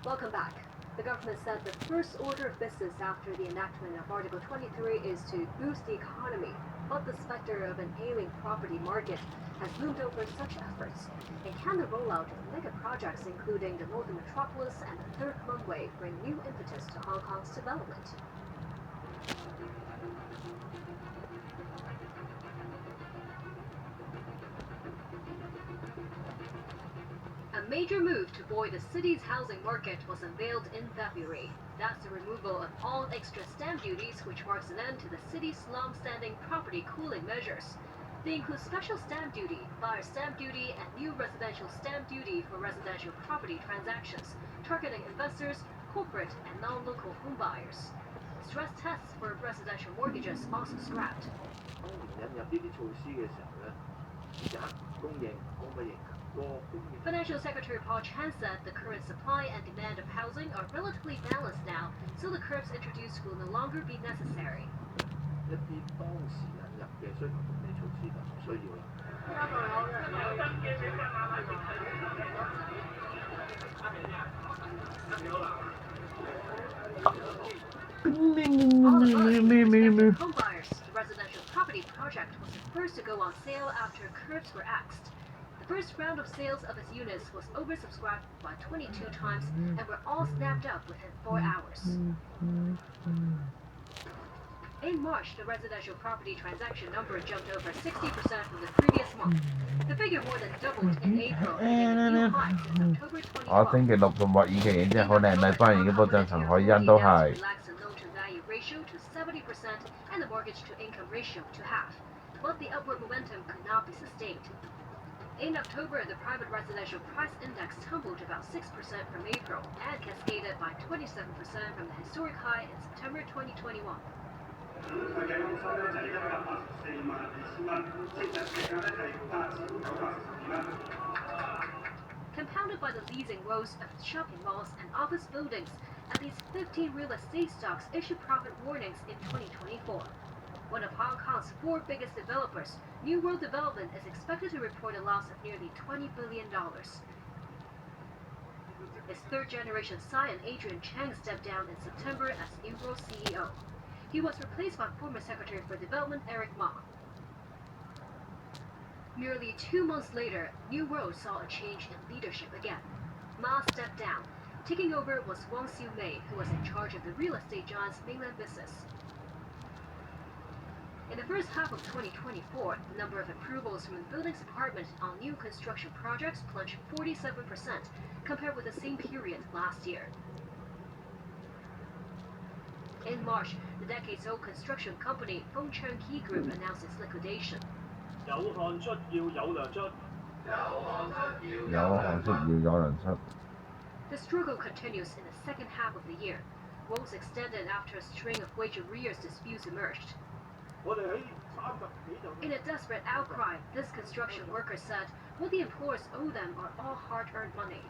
Welcome back. The government said the first order of business after the enactment of Article 23 is to boost the economy, but the specter of an ailing property market has loomed over such efforts. And can the rollout of mega projects, including the Northern Metropolis and the Third Runway, bring new impetus to Hong Kong's development? A major move to buoy the city's housing market was unveiled in February. That's the removal of all extra stamp duties, which marks an end to the city's long-standing property cooling measures. They include special stamp duty, buyer stamp duty, and new residential stamp duty for residential property transactions, targeting investors, corporate, and non-local home buyers. Stress tests for residential mortgages also scrapped. Financial Secretary Paul Chan said the current supply and demand of housing are relatively balanced now, so the curbs introduced will no longer be necessary. Home buyers, the residential property project was the first to go on sale after curbs were axed. The first round of sales of its units was oversubscribed by 22 times and were all snapped up within 4 hours. In March, the residential property transaction number jumped over 60% from the previous month. The figure more than doubled in April, hitting a new high since October 2012. 我星期六仲畫演技，然之後好靚麗，翻完嗰部張陳海欣都係。Relax the loan-to-value ratio to 70% and the mortgage-to-income ratio to half. But the upward momentum could not be sustained. In October, the private residential price index tumbled about 6% from April and cascaded by 27% from the historic high in September 2021. Compounded by the leasing woes of shopping malls and office buildings, at least 15 real estate stocks issued profit warnings in 2024. One of Hong Kong's 4 biggest developers, New World Development, is expected to report a loss of nearly $20 billion. Its third-generation scion Adrian Chang stepped down in September as New World CEO. He was replaced by former Secretary for Development Eric Ma. Nearly 2 months later, New World saw a change in leadership again. Ma stepped down. Taking over was Wang Xiumei, who was in charge of the real estate giant's mainland business. In the first half of 2024, the number of approvals from the buildings department on new construction projects plunged 47% compared with the same period last year. In March, the decades-old construction company Fengcheng Key Group announced its liquidation. The struggle continues in the second half of the year. Woes extended after a string of wage arrears disputes emerged. In a desperate outcry, this construction worker said what the employers owe them are all hard-earned money.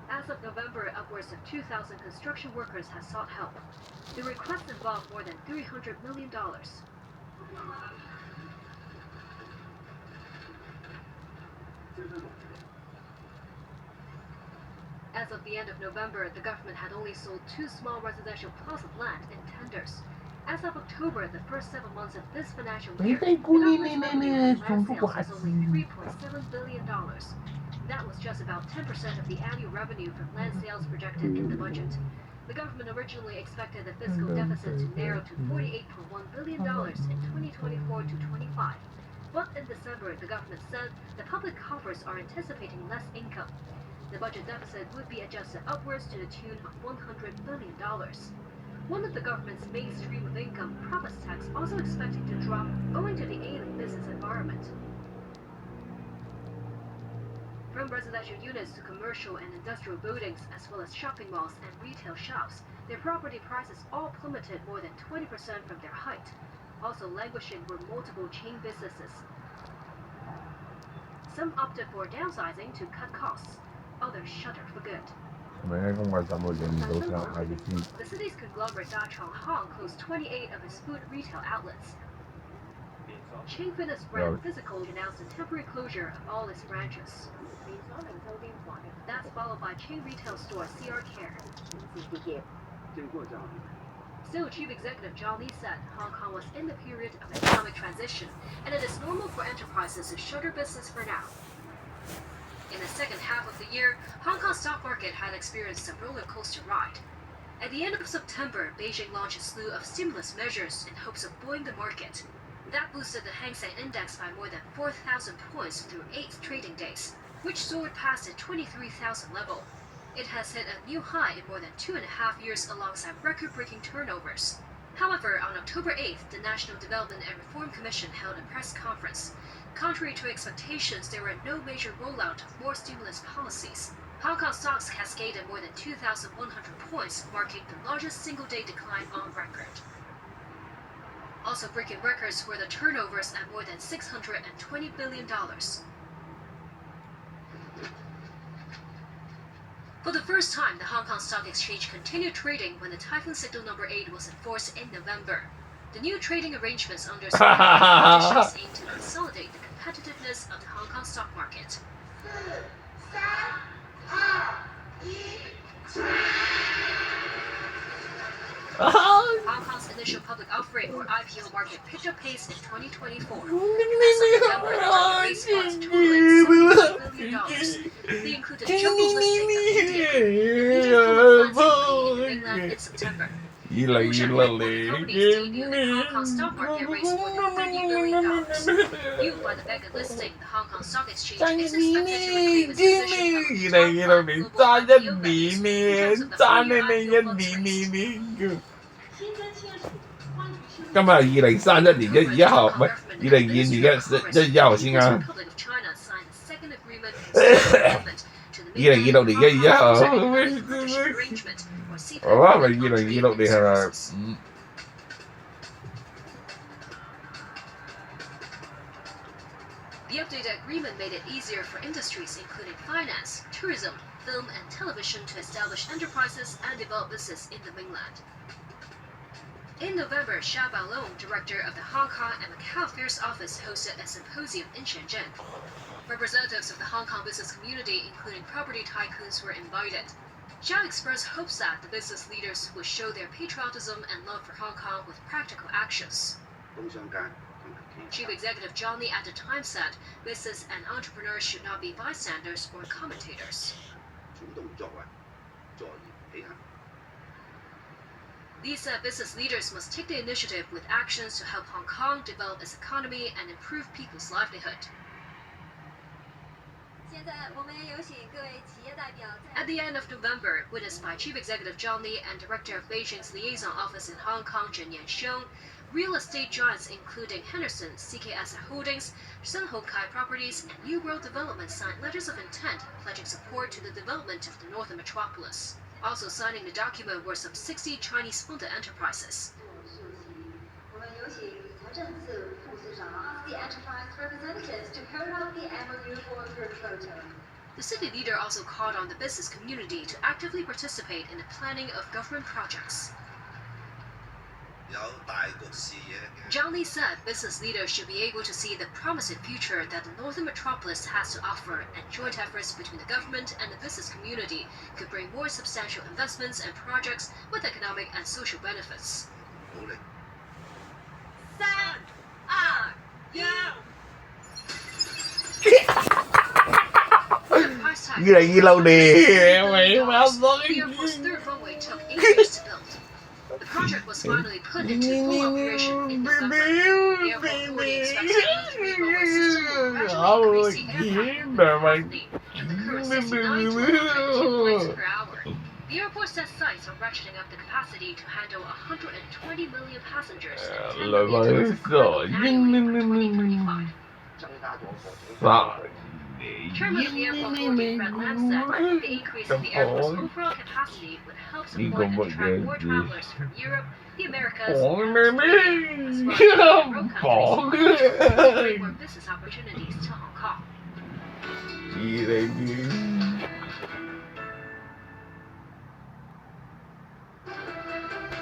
As of November, upwards of 2,000 construction workers have sought help. The requests involve more than $300 million. As of the end of November, the government had only sold 2 small residential plots of land in tenders. As of October, the first 7 months of this financial year, the government's revenue from land sales was only $3.7 billion. That was just about 10% of the annual revenue from land sales projected in the budget. The government originally expected the fiscal deficit to narrow to $48.1 billion in 2024 to 25. But in December, the government said the public coffers are anticipating less income. The budget deficit would be adjusted upwards to the tune of $100 billion. One of the government's main stream of income, profits tax, also expected to drop owing to the ailing business environment. From residential units to commercial and industrial buildings, as well as shopping malls and retail shops, their property prices all plummeted more than 20% from their height. Also languishing were multiple chain businesses. Some opted for downsizing to cut costs. Others shuttered for good. The city's conglomerate Da Chong Hong closed 28 of its food retail outlets. Chain fitness brand Physical announced a temporary closure of all its branches. That's followed by chain retail store CR Care. Still, Chief Executive John Lee said Hong Kong was in the period of economic transition, and it is normal for enterprises to shutter business for now. In the second half of the year, Hong Kong's stock market had experienced a roller coaster ride. At the end of September, Beijing launched a slew of stimulus measures in hopes of buoying the market. That boosted the Hang Seng Index by more than 4,000 points through 8 trading days, which soared past the 23,000 level. It has hit a new high in more than 2.5 years alongside record-breaking turnovers. However, on October 8th, the National Development and Reform Commission held a press conference. Contrary to expectations, there were no major rollout of more stimulus policies. Hong Kong stocks cascaded more than 2,100 points, marking the largest single-day decline on record. Also breaking records were the turnovers at more than $620 billion. For the first time, the Hong Kong Stock Exchange continued trading when the Typhoon Signal No. 8 was enforced in November. The new trading arrangements under conditions aim to consolidate the competitiveness of the Hong Kong stock market. Hong Kong's initial public offering or IPO market picked up pace in 2024. As of November, the market raised funds totaling $72 billion. They included jumbo listing of India, the biggest public funds company in the mainland in September. Companies debuted in the Hong Kong stock market raised more than $30 billion. Fueled by the mega listing, the Hong Kong Stock Exchange is expected to reclaim its position among the top 5 global IPO venues in terms of the full-year IPO votes raised. 今日2031年1月1號，唔係2022年1月1號先啊。2026年1月1號，我話係咪2026年係咪？The updated agreement made it easier for industries including finance, tourism, film, and television to establish enterprises and develop business in the mainland. In November, Xia Baolong, director of the Hong Kong and Macau Affairs Office, hosted a symposium in Shenzhen. Representatives of the Hong Kong business community, including property tycoons, were invited. Xia expressed hopes that the business leaders would show their patriotism and love for Hong Kong with practical actions. Chief Executive John Lee at the time said business and entrepreneurs should not be bystanders or commentators. Lee said business leaders must take the initiative with actions to help Hong Kong develop its economy and improve people's livelihood. At the end of November, witnessed by Chief Executive John Lee and Director of Beijing's Liaison Office in Hong Kong, Zhen Yanxiong, real estate giants including Henderson, CKS Holdings, Sun Hung Kai Properties, and New World Development signed letters of intent pledging support to the development of the northern metropolis. Also signing the document were some 60 Chinese-funded enterprises. The city leader also called on the business community to actively participate in the planning of government projects. John Lee said business leaders should be able to see the promising future that the northern metropolis has to offer, and joint efforts between the government and the business community could bring more substantial investments and projects with economic and social benefits. 3、2、1 2026年，The airport's third runway took 8 years to build. The project was finally put into full operation in November. The airport authority expects the new 3 runway system will gradually increase the aircraft capacity from the current 69 to 102 flights per hour. The airport set sights on ratcheting up the capacity to handle 120 million passengers and 10 million tons annually by 2025. Chairman of the airport authority, Fred Lam, said the increase in the airport's overall capacity would help support and attract more travelers from Europe, the Americas, and Australia, as well as other countries, to bring more business opportunities to Hong Kong.